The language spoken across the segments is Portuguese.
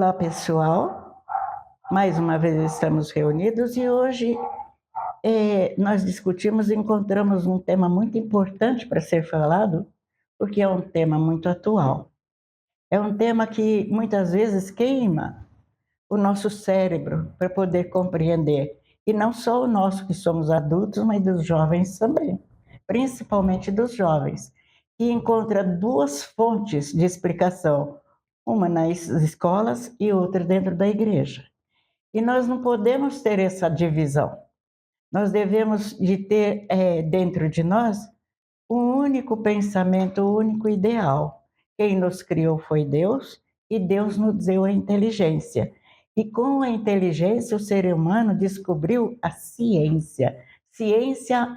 Olá, pessoal. Mais uma vez estamos reunidos e hoje nós discutimos e encontramos um tema muito importante para ser falado, porque é um tema muito atual. É um tema que muitas vezes queima o nosso cérebro para poder compreender. E não só o nosso, que somos adultos, mas dos jovens também. Principalmente dos jovens, que encontra duas fontes de explicação, uma nas escolas e outra dentro da igreja. E nós não podemos ter essa divisão. Nós devemos de ter dentro de nós um único pensamento, um único ideal. Quem nos criou foi Deus e Deus nos deu a inteligência. E com a inteligência o ser humano descobriu a ciência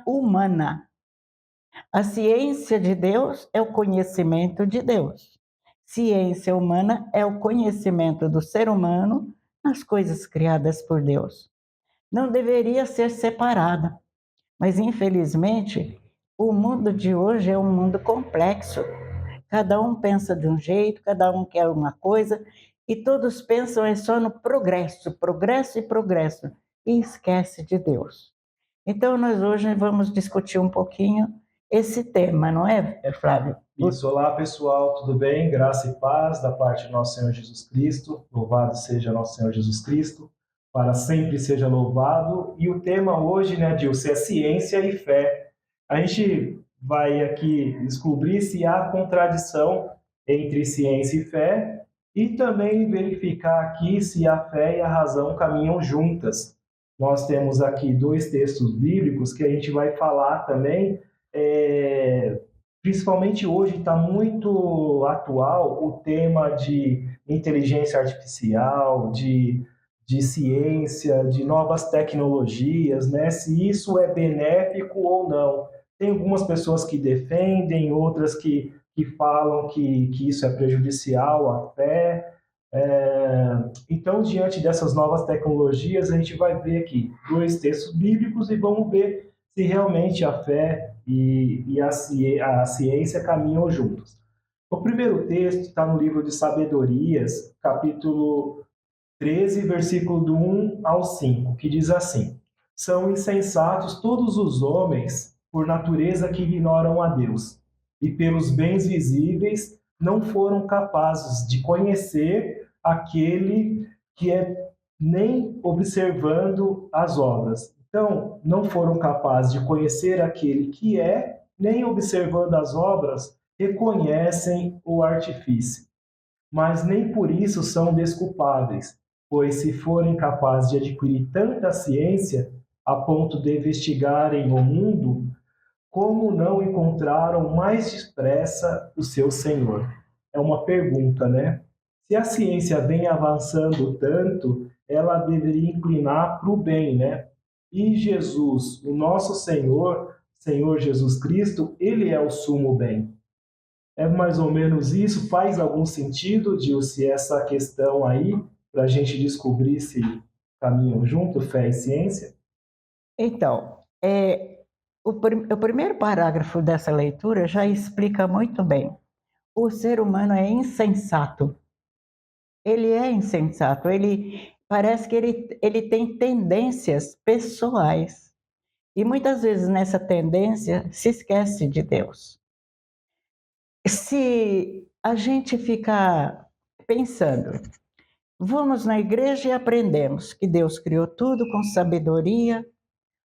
humana. A ciência de Deus é o conhecimento de Deus. Ciência humana é o conhecimento do ser humano nas coisas criadas por Deus. Não deveria ser separada, mas infelizmente o mundo de hoje é um mundo complexo. Cada um pensa de um jeito, cada um quer uma coisa e todos pensam só no progresso, progresso e progresso, e esquece de Deus. Então nós hoje vamos discutir um pouquinho esse tema, não é, Flávio? Isso, olá pessoal, tudo bem? Graça e paz da parte do nosso Senhor Jesus Cristo. Louvado seja nosso Senhor Jesus Cristo, para sempre seja louvado. E o tema hoje, né, Dilce, é ciência e fé. A gente vai aqui descobrir se há contradição entre ciência e fé e também verificar aqui se a fé e a razão caminham juntas. Nós temos aqui dois textos bíblicos que a gente vai falar também. Principalmente hoje está muito atual o tema de inteligência artificial, de ciência, de novas tecnologias, né? Se isso é benéfico ou não. Tem algumas pessoas que defendem, outras que falam que isso é prejudicial à fé. Então, diante dessas novas tecnologias, a gente vai ver aqui dois textos bíblicos e vamos ver se realmente a fé e a ciência caminham juntos. O primeiro texto está no livro de Sabedorias, capítulo 13, versículo do 1 ao 5, que diz assim: São insensatos todos os homens, por natureza, que ignoram a Deus, e pelos bens visíveis não foram capazes de conhecer aquele que é, nem observando as obras. Então, não foram capazes de conhecer aquele que é, nem observando as obras, reconhecem o artifício. Mas nem por isso são desculpáveis, pois se forem capazes de adquirir tanta ciência a ponto de investigarem o mundo, como não encontraram mais depressa o seu Senhor? É uma pergunta, né? Se a ciência vem avançando tanto, ela deveria inclinar para o bem, né? E Jesus, o nosso Senhor, Senhor Jesus Cristo, ele é o sumo bem. É mais ou menos isso? Faz algum sentido, Dilce, essa questão aí, para a gente descobrir se caminham junto, fé e ciência? Então, o primeiro parágrafo dessa leitura já explica muito bem. O ser humano é insensato. Ele é insensato. Ele parece que ele tem tendências pessoais. E muitas vezes nessa tendência se esquece de Deus. Se a gente ficar pensando, vamos na igreja e aprendemos que Deus criou tudo com sabedoria,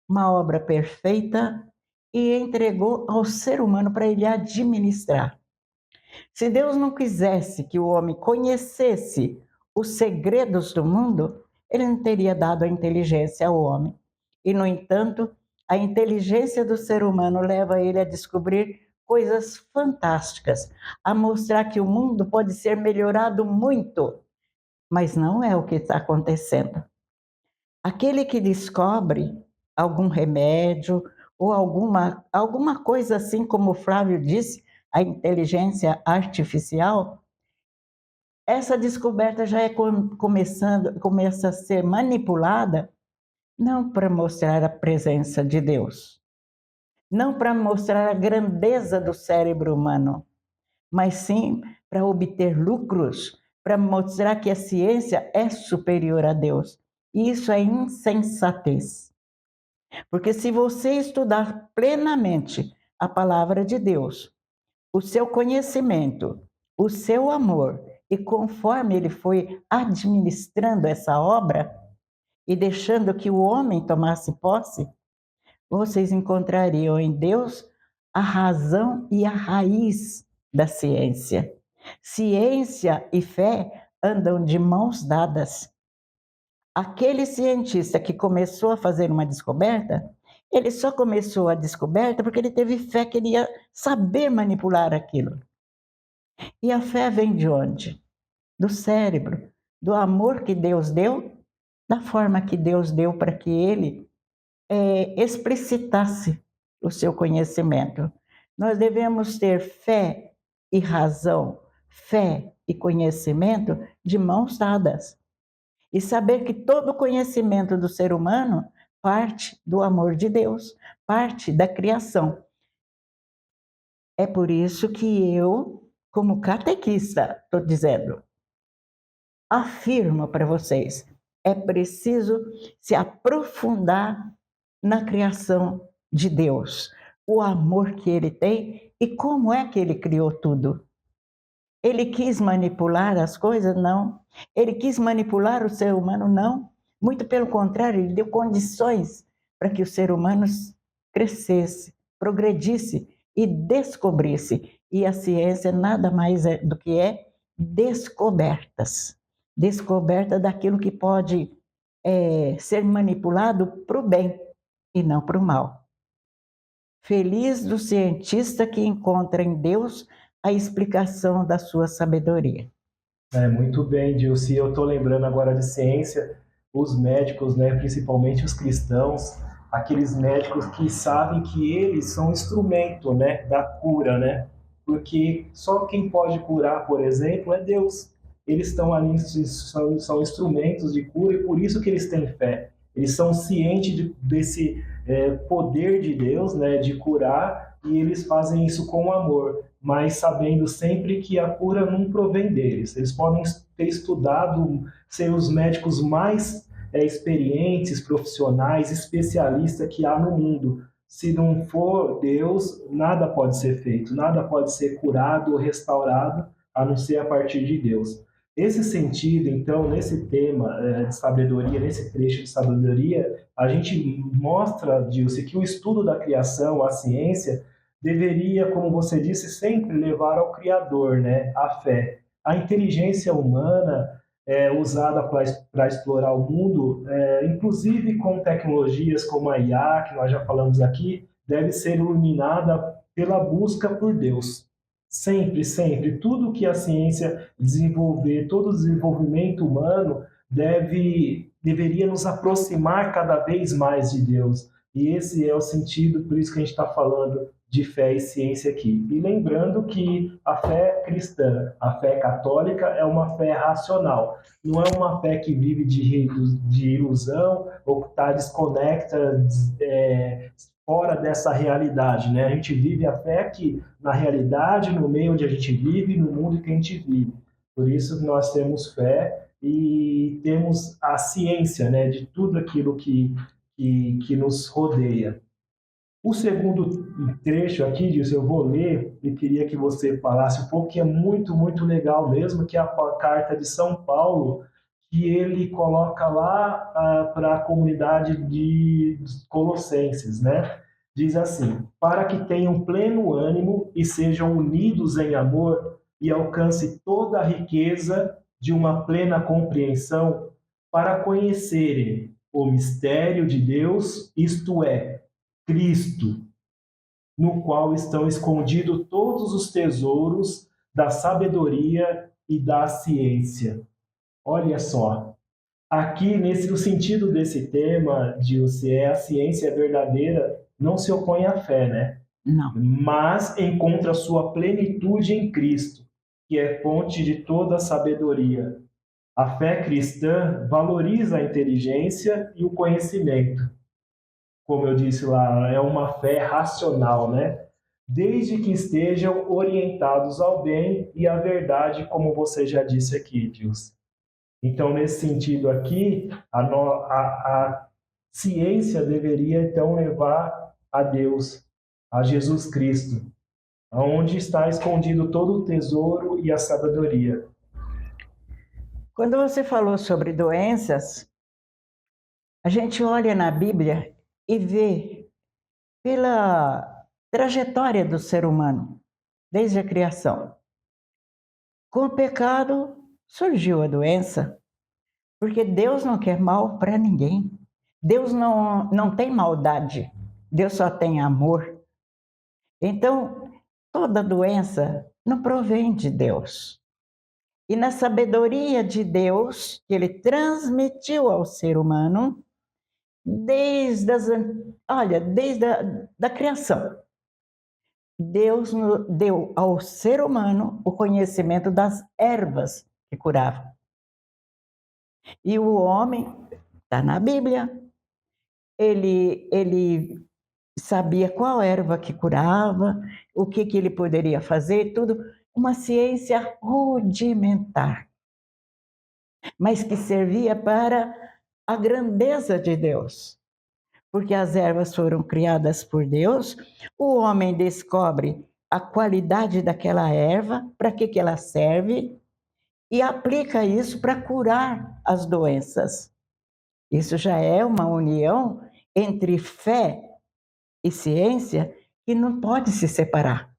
uma obra perfeita, e entregou ao ser humano para ele administrar. Se Deus não quisesse que o homem conhecesse os segredos do mundo, ele não teria dado a inteligência ao homem. E, no entanto, a inteligência do ser humano leva ele a descobrir coisas fantásticas, a mostrar que o mundo pode ser melhorado muito, mas não é o que está acontecendo. Aquele que descobre algum remédio ou alguma coisa assim, como o Flávio disse, a inteligência artificial, essa descoberta já começa a ser manipulada não para mostrar a presença de Deus, não para mostrar a grandeza do cérebro humano, mas sim para obter lucros, para mostrar que a ciência é superior a Deus. E isso é insensatez. Porque se você estudar plenamente a palavra de Deus, o seu conhecimento, o seu amor, e conforme ele foi administrando essa obra e deixando que o homem tomasse posse, vocês encontrariam em Deus a razão e a raiz da ciência. Ciência e fé andam de mãos dadas. Aquele cientista que começou a fazer uma descoberta, ele só começou a descoberta porque ele teve fé que ele ia saber manipular aquilo. E a fé vem de onde? Do cérebro, do amor que Deus deu, da forma que Deus deu para que ele explicitasse o seu conhecimento. Nós devemos ter fé e razão, fé e conhecimento de mãos dadas. E saber que todo o conhecimento do ser humano parte do amor de Deus, parte da criação. É por isso que eu, como catequista, estou dizendo, afirmo para vocês, é preciso se aprofundar na criação de Deus, o amor que Ele tem e como é que Ele criou tudo. Ele quis manipular as coisas? Não. Ele quis manipular o ser humano? Não. Muito pelo contrário, ele deu condições para que o ser humano crescesse, progredisse e descobrisse. E a ciência nada mais é do que descobertas. Descoberta daquilo que pode ser manipulado para o bem e não para o mal. Feliz do cientista que encontra em Deus a explicação da sua sabedoria. Muito bem, Dilce. Eu estou lembrando agora de ciência, os médicos, né, principalmente os cristãos, aqueles médicos que sabem que eles são instrumento, né, da cura, né? Porque só quem pode curar, por exemplo, é Deus. Eles estão ali, são instrumentos de cura e por isso que eles têm fé. Eles são cientes desse poder de Deus, né, de curar, e eles fazem isso com amor, mas sabendo sempre que a cura não provém deles. Eles podem ter estudado, ser os médicos mais experientes, profissionais, especialistas que há no mundo. Se não for Deus, nada pode ser feito, nada pode ser curado ou restaurado, a não ser a partir de Deus. Esse sentido, então, nesse tema de sabedoria, nesse trecho de sabedoria, a gente mostra, Dilce, que o estudo da criação, a ciência, deveria, como você disse, sempre levar ao Criador, né? A fé. A inteligência humana usada para explorar o mundo, inclusive com tecnologias como a IA, que nós já falamos aqui, deve ser iluminada pela busca por Deus. Sempre, sempre. Tudo que a ciência desenvolver, todo o desenvolvimento humano deveria nos aproximar cada vez mais de Deus. E esse é o sentido, por isso que a gente está falando de fé e ciência aqui. E lembrando que a fé cristã, a fé católica, é uma fé racional. Não é uma fé que vive de ilusão ou que está desconecta, fora dessa realidade, né? A gente vive a fé aqui, na realidade, no meio onde a gente vive, no mundo que a gente vive. Por isso que nós temos fé e temos a ciência, né, de tudo aquilo que nos rodeia. O segundo trecho aqui, Dilce, eu vou ler e queria que você falasse um pouco, que é muito, muito legal mesmo, que é a carta de São Paulo, que ele coloca lá para a comunidade de Colossenses, né? Diz assim: para que tenham pleno ânimo e sejam unidos em amor e alcance toda a riqueza de uma plena compreensão para conhecerem o mistério de Deus, isto é, Cristo, no qual estão escondidos todos os tesouros da sabedoria e da ciência. Olha só, aqui no sentido desse tema, Dilce, a ciência verdadeira não se opõe à fé, né? Não. Mas encontra sua plenitude em Cristo, que é fonte de toda a sabedoria. A fé cristã valoriza a inteligência e o conhecimento. Como eu disse lá, é uma fé racional, né? desde que estejam orientados ao bem e à verdade, como você já disse aqui, Dilce. Então, nesse sentido aqui, a ciência deveria, então, levar a Deus, a Jesus Cristo, onde está escondido todo o tesouro e a sabedoria. Quando você falou sobre doenças, a gente olha na Bíblia e vê pela trajetória do ser humano, desde a criação. Com o pecado surgiu a doença, porque Deus não quer mal para ninguém. Deus não tem maldade, Deus só tem amor. Então, toda doença não provém de Deus. E na sabedoria de Deus, que Ele transmitiu ao ser humano, desde a criação, Deus deu ao ser humano o conhecimento das ervas que curavam. E o homem, está na Bíblia, ele sabia qual erva que curava, o que ele poderia fazer, tudo. Uma ciência rudimentar, mas que servia para a grandeza de Deus. Porque as ervas foram criadas por Deus, o homem descobre a qualidade daquela erva, para que ela serve, e aplica isso para curar as doenças. Isso já é uma união entre fé e ciência que não pode se separar.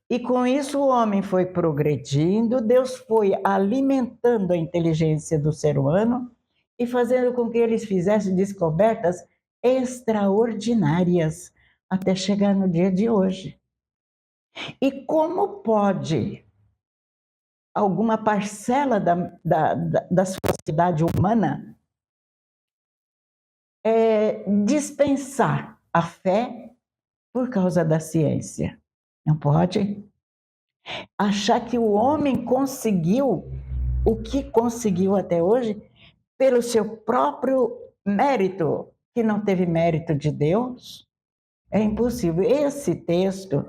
E com isso o homem foi progredindo, Deus foi alimentando a inteligência do ser humano e fazendo com que eles fizessem descobertas extraordinárias até chegar no dia de hoje. E como pode alguma parcela da sociedade humana dispensar a fé por causa da ciência? Não pode. Achar que o homem conseguiu o que conseguiu até hoje pelo seu próprio mérito, que não teve mérito de Deus, é impossível. Esse texto,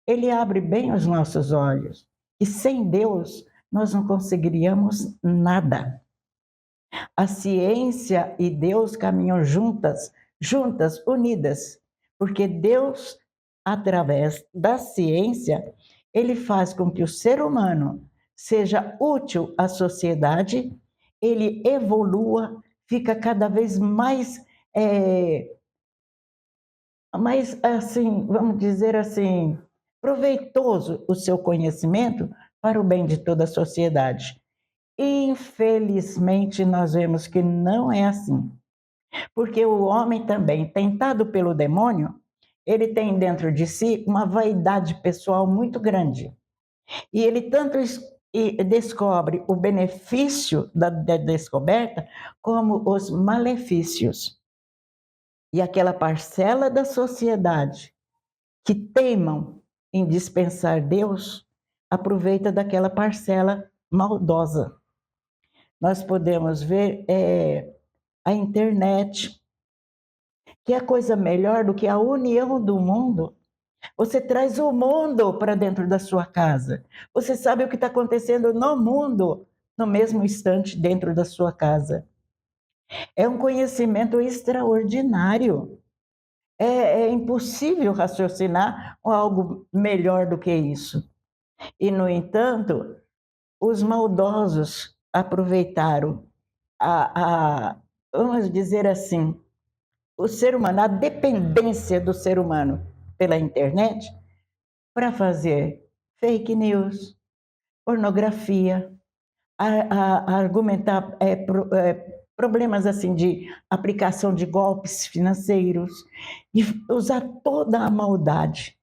ele abre bem os nossos olhos. E sem Deus, nós não conseguiríamos nada. A ciência e Deus caminham juntas, unidas, porque Deus, através da ciência, ele faz com que o ser humano seja útil à sociedade, ele evolua, fica cada vez mais assim, vamos dizer assim, proveitoso o seu conhecimento para o bem de toda a sociedade. Infelizmente, nós vemos que não é assim. Porque o homem também, tentado pelo demônio, ele tem dentro de si uma vaidade pessoal muito grande. E ele tanto descobre o benefício da descoberta, como os malefícios. E aquela parcela da sociedade que teimam em dispensar Deus, aproveita daquela parcela maldosa. Nós podemos ver a internet, que é coisa melhor do que a união do mundo. Você traz o mundo para dentro da sua casa. Você sabe o que está acontecendo no mundo no mesmo instante dentro da sua casa. É um conhecimento extraordinário. É impossível raciocinar algo melhor do que isso. E, no entanto, os maldosos aproveitaram vamos dizer assim, o ser humano, a dependência do ser humano pela internet para fazer fake news, pornografia, argumentar problemas assim de aplicação de golpes financeiros e usar toda a maldade.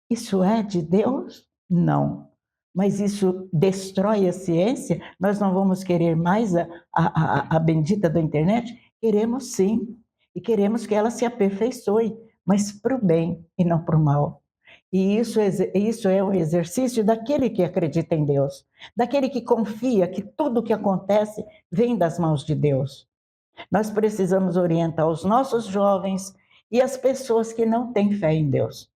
Isso é de Deus? Não. Mas isso destrói a ciência? Nós não vamos querer mais a bendita da internet? Queremos sim. E queremos que ela se aperfeiçoe, mas para o bem e não para o mal. E isso é um exercício daquele que acredita em Deus, daquele que confia que tudo o que acontece vem das mãos de Deus. Nós precisamos orientar os nossos jovens e as pessoas que não têm fé em Deus.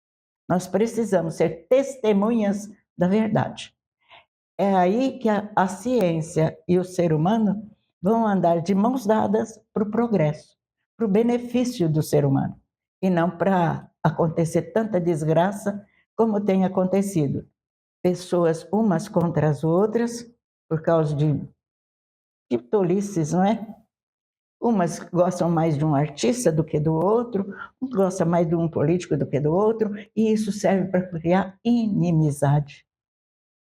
Nós precisamos ser testemunhas da verdade. É aí que a ciência e o ser humano vão andar de mãos dadas para o progresso, para o benefício do ser humano, e não para acontecer tanta desgraça como tem acontecido. Pessoas umas contra as outras, por causa de tolices, não é? Umas gostam mais de um artista do que do outro, um gosta mais de um político do que do outro, e isso serve para criar inimizade.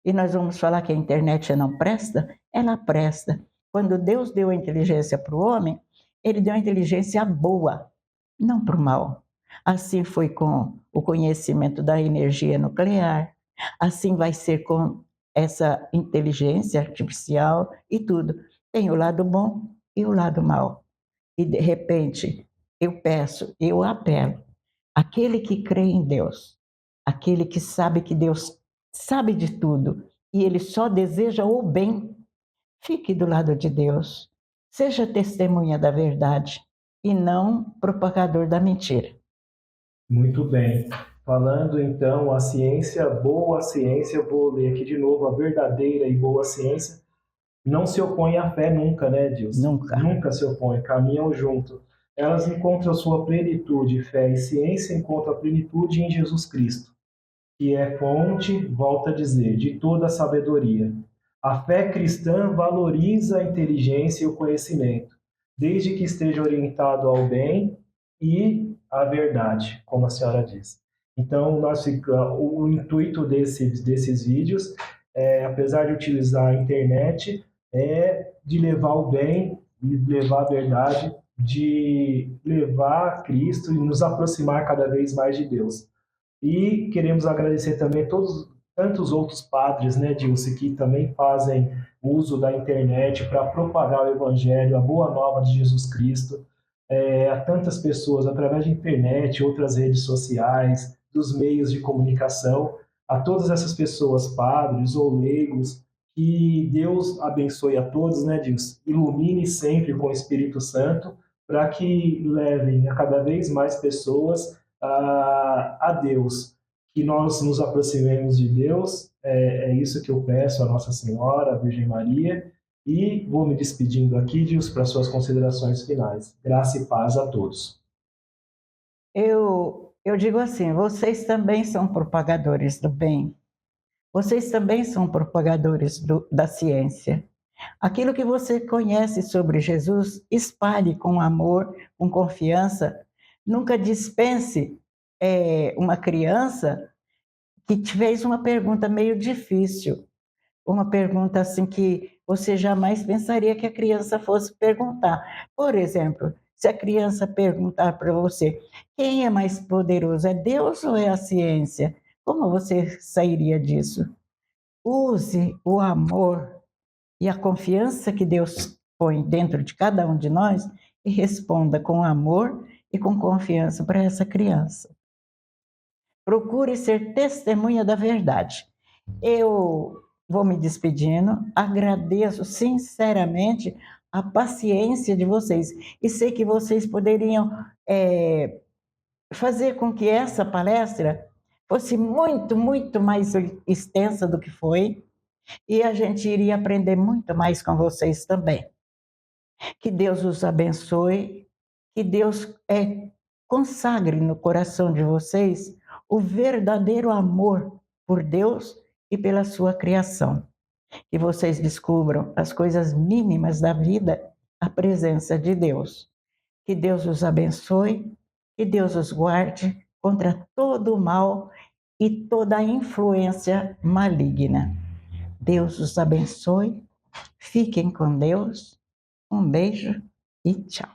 E nós vamos falar que a internet não presta? Ela presta. Quando Deus deu a inteligência para o homem, ele deu a inteligência boa, não para o mal. Assim foi com o conhecimento da energia nuclear, assim vai ser com essa inteligência artificial e tudo. Tem o lado bom e o lado mau. E de repente, eu apelo, aquele que crê em Deus, aquele que sabe que Deus sabe de tudo e ele só deseja o bem, fique do lado de Deus, seja testemunha da verdade e não propagador da mentira. Muito bem. Falando então a ciência, boa ciência, eu vou ler aqui de novo, a verdadeira e boa ciência não se opõe à fé nunca, né, Deus? Nunca. Nunca se opõe, caminham junto. Elas encontram sua plenitude, fé e ciência encontram a plenitude em Jesus Cristo, que é fonte, volta a dizer, de toda a sabedoria. A fé cristã valoriza a inteligência e o conhecimento, desde que esteja orientado ao bem e à verdade, como a senhora diz. Então, o intuito desses vídeos, apesar de utilizar a internet, é de levar o bem, de levar a verdade, de levar Cristo e nos aproximar cada vez mais de Deus. E queremos agradecer também todos tantos outros padres, né, Dilce, que também fazem uso da internet para propagar o Evangelho, a boa nova de Jesus Cristo, a tantas pessoas através da internet, outras redes sociais, dos meios de comunicação, a todas essas pessoas, padres ou leigos, que Deus abençoe a todos, né, Dilce? Ilumine sempre com o Espírito Santo, para que levem a cada vez mais pessoas a Deus, que nós nos aproximemos de Deus, é isso que eu peço à Nossa Senhora, à Virgem Maria, e vou me despedindo aqui, Deus, para suas considerações finais. Graça e paz a todos. Eu digo assim, vocês também são propagadores do bem, vocês também são propagadores da ciência. Aquilo que você conhece sobre Jesus, espalhe com amor, com confiança. Nunca dispense uma criança que te fez uma pergunta meio difícil, uma pergunta assim que você jamais pensaria que a criança fosse perguntar. Por exemplo, se a criança perguntar para você, quem é mais poderoso, é Deus ou é a ciência? Como você sairia disso? Use o amor e a confiança que Deus põe dentro de cada um de nós e responda com amor e com confiança para essa criança. Procure ser testemunha da verdade. Eu vou me despedindo, agradeço sinceramente a paciência de vocês e sei que vocês poderiam fazer com que essa palestra fosse muito, muito mais extensa do que foi, e a gente iria aprender muito mais com vocês também. Que Deus os abençoe, que Deus consagre no coração de vocês o verdadeiro amor por Deus e pela sua criação. Que vocês descubram as coisas mínimas da vida, a presença de Deus. Que Deus os abençoe, que Deus os guarde contra todo o mal e toda a influência maligna. Deus os abençoe, fiquem com Deus, um beijo e tchau.